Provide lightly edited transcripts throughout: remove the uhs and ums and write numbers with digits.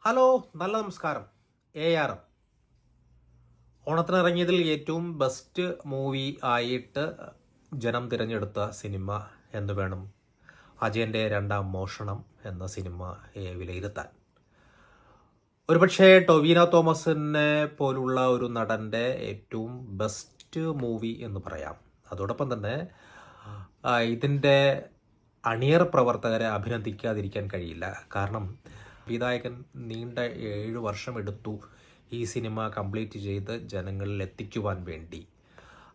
Hello, നല്ല നമസ്കാരം. ARM ഓണത്തിനിറങ്ങിയതിൽ ഏറ്റവും ബെസ്റ്റ് മൂവി ആയിട്ട് ജനം തിരഞ്ഞെടുത്ത സിനിമ എന്ന് വേണം അജയൻ്റെ രണ്ടാം മോഷണം എന്ന സിനിമയെ വിലയിരുത്താൻ. ഒരുപക്ഷെ ടൊവിനോ തോമസിനെ പോലുള്ള ഒരു നടൻ്റെ ഏറ്റവും ബെസ്റ്റ് മൂവി എന്ന് പറയാം. അതോടൊപ്പം തന്നെ ഇതിൻ്റെ അണിയർ പ്രവർത്തകരെ അഭിനന്ദിക്കാതിരിക്കാൻ കഴിയില്ല. കാരണം സംവിധായകൻ നീണ്ട 7 വർഷം എടുത്തു ഈ സിനിമ കംപ്ലീറ്റ് ചെയ്ത് ജനങ്ങളിൽ എത്തിക്കുവാൻ വേണ്ടി.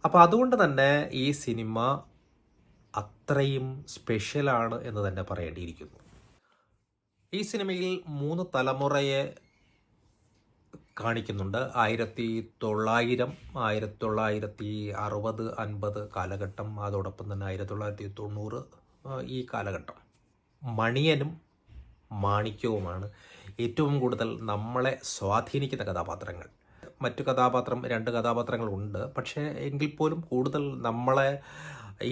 അപ്പോൾ അതുകൊണ്ട് തന്നെ ഈ സിനിമ അത്രയും സ്പെഷ്യലാണ് എന്ന് തന്നെ പറയേണ്ടിയിരിക്കുന്നു. ഈ സിനിമയിൽ 3 തലമുറയെ കാണിക്കുന്നുണ്ട്. 1900, 1960, 50 കാലഘട്ടം, അതോടൊപ്പം തന്നെ 1990 ഈ കാലഘട്ടം. മണിയനും മാണിക്യവുമാണ് ഏറ്റവും കൂടുതൽ നമ്മളെ സ്വാധീനിക്കുന്ന കഥാപാത്രങ്ങൾ. മറ്റു കഥാപാത്രം 2 കഥാപാത്രങ്ങളുണ്ട്, പക്ഷേ എങ്കിൽ പോലും കൂടുതൽ നമ്മളെ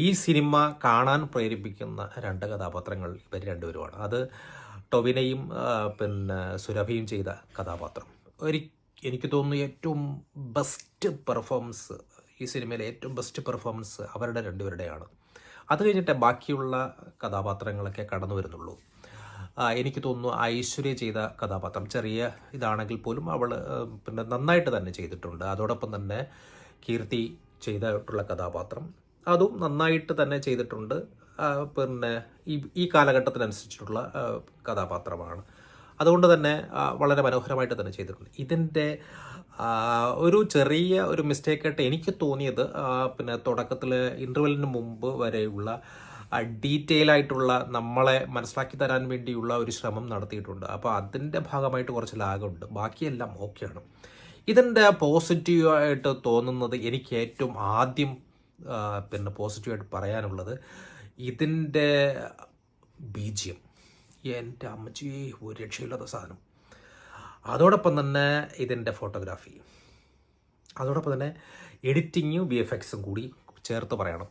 ഈ സിനിമ കാണാൻ പ്രേരിപ്പിക്കുന്ന 2 കഥാപാത്രങ്ങൾ ഇവർ രണ്ടുപേരുമാണ്. അത് ടൊവിനയും സുരഭിയും ചെയ്ത കഥാപാത്രം. എനിക്ക് തോന്നുന്നു ഏറ്റവും ബെസ്റ്റ് പെർഫോമൻസ്, ഈ സിനിമയിലെ ഏറ്റവും ബെസ്റ്റ് പെർഫോമൻസ് അവരുടെ രണ്ടുപേരുടെയാണ്. അത് കഴിഞ്ഞിട്ട് ബാക്കിയുള്ള കഥാപാത്രങ്ങളൊക്കെ കടന്നു വരുന്നുള്ളൂ. എനിക്ക് തോന്നുന്നു ഐശ്വര്യ ചെയ്ത കഥാപാത്രം ചെറിയ ഇതാണെങ്കിൽ പോലും അവൾ നന്നായിട്ട് തന്നെ ചെയ്തിട്ടുണ്ട്. അതോടൊപ്പം തന്നെ കീർത്തി ചെയ്തിട്ടുള്ള കഥാപാത്രം അതും നന്നായിട്ട് തന്നെ ചെയ്തിട്ടുണ്ട്. ഈ കാലഘട്ടത്തിനനുസരിച്ചിട്ടുള്ള കഥാപാത്രമാണ്. അതുകൊണ്ട് തന്നെ വളരെ മനോഹരമായിട്ട് തന്നെ ചെയ്തിട്ടുണ്ട്. ഇതിൻ്റെ ഒരു ചെറിയ ഒരു മിസ്റ്റേക്കായിട്ട് എനിക്ക് തോന്നിയത് തുടക്കത്തിൽ ഇൻ്റർവെല്ലിന് മുമ്പ് വരെയുള്ള ഡീറ്റെയിൽ ആയിട്ടുള്ള നമ്മളെ മനസ്സിലാക്കി തരാൻ വേണ്ടിയുള്ള ഒരു ശ്രമം നടത്തിയിട്ടുണ്ട്. അപ്പോൾ അതിൻ്റെ ഭാഗമായിട്ട് കുറച്ച് ലാഗുണ്ട്. ബാക്കിയെല്ലാം ഓക്കെയാണ്. ഇതിൻ്റെ പോസിറ്റീവായിട്ട് തോന്നുന്നത്, എനിക്ക് ഏറ്റവും ആദ്യം പോസിറ്റീവായിട്ട് പറയാനുള്ളത് ഇതിൻ്റെ BGM. എൻ്റെ അമ്മച്ചി ഒരു രക്ഷയില്ലാത്ത സാധനം. അതോടൊപ്പം തന്നെ ഇതിൻ്റെ ഫോട്ടോഗ്രാഫി, അതോടൊപ്പം തന്നെ എഡിറ്റിങ്ങും VFXും കൂടി ചേർത്ത് പറയണം.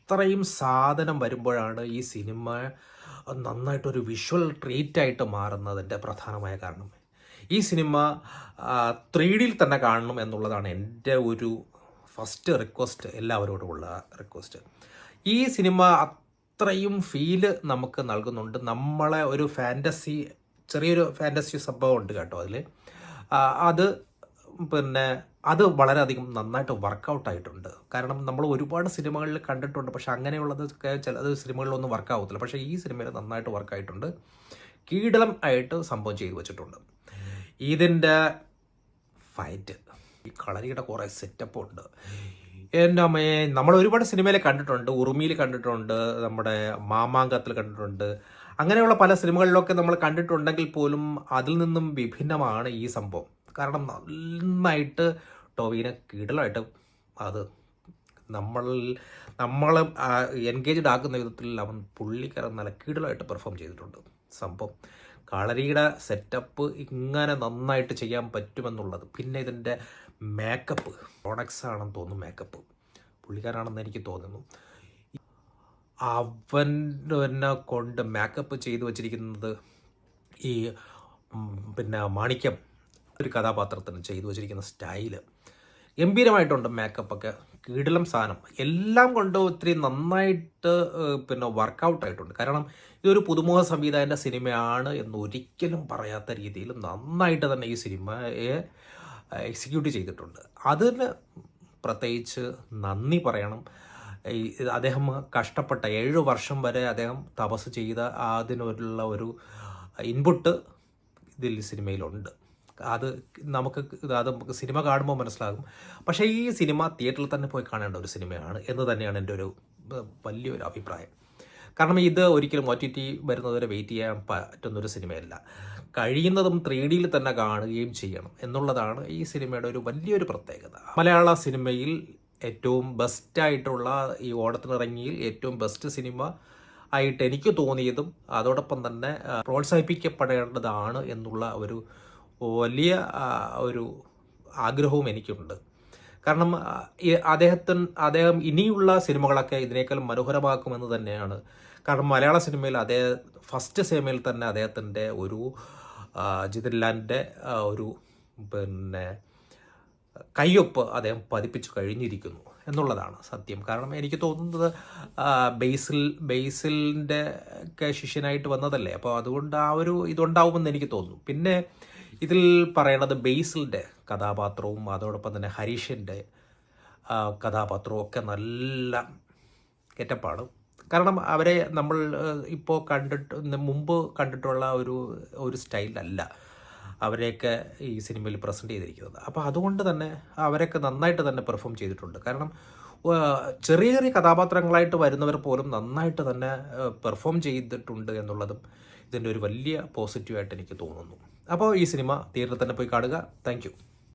ഇത്രയും സാധനം വരുമ്പോഴാണ് ഈ സിനിമ നന്നായിട്ടൊരു വിഷ്വൽ ട്രീറ്റായിട്ട് മാറുന്നതിൻ്റെ പ്രധാനമായ കാരണം. ഈ സിനിമ 3Dയിൽ തന്നെ കാണണം എന്നുള്ളതാണ് എൻ്റെ ഒരു ഫസ്റ്റ് റിക്വസ്റ്റ്, എല്ലാവരോടുമുള്ള റിക്വസ്റ്റ്. ഈ സിനിമ അത്രയും ഫീല് നമുക്ക് നൽകുന്നുണ്ട്. നമ്മളെ ഒരു ഫാൻറ്റസി, ചെറിയൊരു ഫാൻറ്റസി സംഭവം ഉണ്ട് കേട്ടോ അതിൽ. അത് വളരെയധികം നന്നായിട്ട് വർക്കൗട്ടായിട്ടുണ്ട്. കാരണം നമ്മൾ ഒരുപാട് സിനിമകളിൽ കണ്ടിട്ടുണ്ട്, പക്ഷെ അങ്ങനെയുള്ളതൊക്കെ ചിലത് സിനിമകളിലൊന്നും വർക്കാവത്തില്ല. പക്ഷേ ഈ സിനിമയിൽ നന്നായിട്ട് വർക്കായിട്ടുണ്ട്. കീടലം ആയിട്ട് സംഭവം ചെയ്തു വെച്ചിട്ടുണ്ട്. ഇതിൻ്റെ ഫൈറ്റ്, ഈ കളരിയുടെ കുറേ സെറ്റപ്പ് ഉണ്ട്. എൻ്റെ അമ്മയെ നമ്മൾ ഒരുപാട് സിനിമയിൽ കണ്ടിട്ടുണ്ട്. ഉറുമിയിൽ കണ്ടിട്ടുണ്ട്, നമ്മുടെ മാമാങ്കത്തിൽ കണ്ടിട്ടുണ്ട്. അങ്ങനെയുള്ള പല സിനിമകളിലൊക്കെ നമ്മൾ കണ്ടിട്ടുണ്ടെങ്കിൽ പോലും അതിൽ നിന്നും വിഭിന്നമാണ് ഈ സംഭവം. കാരണം നന്നായിട്ട് ടൊവിനെ കീടലായിട്ട് അത് നമ്മൾ എൻഗേജ്ഡ് ആക്കുന്ന വിധത്തിൽ അവൻ പുള്ളിക്കാരൻ നല്ല കീടലായിട്ട് പെർഫോം ചെയ്തിട്ടുണ്ട്. സംഭവം കളരിയുടെ സെറ്റപ്പ് ഇങ്ങനെ നന്നായിട്ട് ചെയ്യാൻ പറ്റുമെന്നുള്ളത്. പിന്നെ ഇതിൻ്റെ മേക്കപ്പ്, പ്രോഡക്ട്സ് ആണെന്ന് തോന്നുന്നു, മേക്കപ്പ് പുള്ളിക്കാരാണെന്ന് എനിക്ക് തോന്നുന്നു. അവനെ കൊണ്ട് മേക്കപ്പ് ചെയ്തു വച്ചിരിക്കുന്നത് ഈ മാണിക്യം ഒരു കഥാപാത്രത്തിന് ചെയ്തു വച്ചിരിക്കുന്ന സ്റ്റൈല് ഗംഭീരമായിട്ടുണ്ട്. മേക്കപ്പൊക്കെ കിടിലം സാധനം, എല്ലാം കൊണ്ട് ഒത്തിരി നന്നായിട്ട് വർക്കൗട്ടായിട്ടുണ്ട്. കാരണം ഇതൊരു പുതുമുഖ സംവിധായകൻ്റെ സിനിമയാണ് എന്ന് ഒരിക്കലും പറയാത്ത രീതിയിൽ നന്നായിട്ട് തന്നെ ഈ സിനിമയെ എക്സിക്യൂട്ട് ചെയ്തിട്ടുണ്ട്. അതിന് പ്രത്യേകിച്ച് നന്ദി പറയണം. അദ്ദേഹം കഷ്ടപ്പെട്ട 7 വർഷം വരെ അദ്ദേഹം തപസ് ചെയ്ത അതിനുള്ള ഒരു ഇൻപുട്ട് ഇതിൽ സിനിമയിലുണ്ട്. അത് നമുക്ക് സിനിമ കാണുമ്പോൾ മനസ്സിലാകും. പക്ഷേ ഈ സിനിമ തിയേറ്ററിൽ തന്നെ പോയി കാണേണ്ട ഒരു സിനിമയാണ് എന്ന് തന്നെയാണ് എൻ്റെ ഒരു വലിയൊരു അഭിപ്രായം. കാരണം ഇത് ഒരിക്കലും OTT വരുന്നതുവരെ വെയിറ്റ് ചെയ്യാൻ പറ്റുന്നൊരു സിനിമയല്ല. കഴിയുന്നതും 3Dയിൽ തന്നെ കാണുകയും ചെയ്യണം എന്നുള്ളതാണ് ഈ സിനിമയുടെ ഒരു വലിയൊരു പ്രത്യേകത. മലയാള സിനിമയിൽ ഏറ്റവും ബെസ്റ്റായിട്ടുള്ള, ഈ ഓണത്തിനിറങ്ങിയിൽ ഏറ്റവും ബെസ്റ്റ് സിനിമ ആയിട്ട് എനിക്ക് തോന്നിയതും അതോടൊപ്പം തന്നെ പ്രോത്സാഹിപ്പിക്കപ്പെടേണ്ടതാണ് എന്നുള്ള ഒരു വലിയ ഒരു ആഗ്രഹവും എനിക്കുണ്ട്. കാരണം അദ്ദേഹം ഇനിയുള്ള സിനിമകളൊക്കെ ഇതിനേക്കാൾ മനോഹരമാക്കുമെന്ന് തന്നെയാണ്. കാരണം മലയാള സിനിമയിൽ ഫസ്റ്റ് സിനിമയിൽ തന്നെ അദ്ദേഹത്തിൻ്റെ ഒരു ജിതിൻ ലാലിൻ്റെ ഒരു പിന്നെ കയ്യൊപ്പ് അദ്ദേഹം പതിപ്പിച്ചു കഴിഞ്ഞിരിക്കുന്നു എന്നുള്ളതാണ് സത്യം. കാരണം എനിക്ക് തോന്നുന്നത് ബേസിലിൻ്റെ ഒക്കെ ശിഷ്യനായിട്ട് വന്നതല്ലേ, അപ്പോൾ അതുകൊണ്ട് ആ ഒരു ഇതുണ്ടാവുമെന്ന് എനിക്ക് തോന്നുന്നു. പിന്നെ ഇതിൽ പറയണത് ബേസിലിൻ്റെ കഥാപാത്രവും അതോടൊപ്പം തന്നെ ഹരീഷിൻ്റെ കഥാപാത്രവും ഒക്കെ നല്ല ഗെറ്റപ്പാണ്. കാരണം അവരെ നമ്മൾ ഇപ്പോൾ മുമ്പ് കണ്ടിട്ടുള്ള ഒരു സ്റ്റൈലല്ല അവരെയൊക്കെ ഈ സിനിമയിൽ പ്രസൻറ്റ് ചെയ്തിരിക്കുന്നത്. അപ്പോൾ അതുകൊണ്ട് തന്നെ അവരൊക്കെ നന്നായിട്ട് തന്നെ പെർഫോം ചെയ്തിട്ടുണ്ട്. കാരണം ചെറിയ ചെറിയ കഥാപാത്രങ്ങളായിട്ട് വരുന്നവർ പോലും നന്നായിട്ട് തന്നെ പെർഫോം ചെയ്തിട്ടുണ്ട് എന്നുള്ളതും ഇതിൻ്റെ ഒരു വലിയ പോസിറ്റീവായിട്ട് എനിക്ക് തോന്നുന്നു. അപ്പോൾ ഈ സിനിമ തിയേറ്ററിൽ തന്നെ പോയി കാണുക. താങ്ക്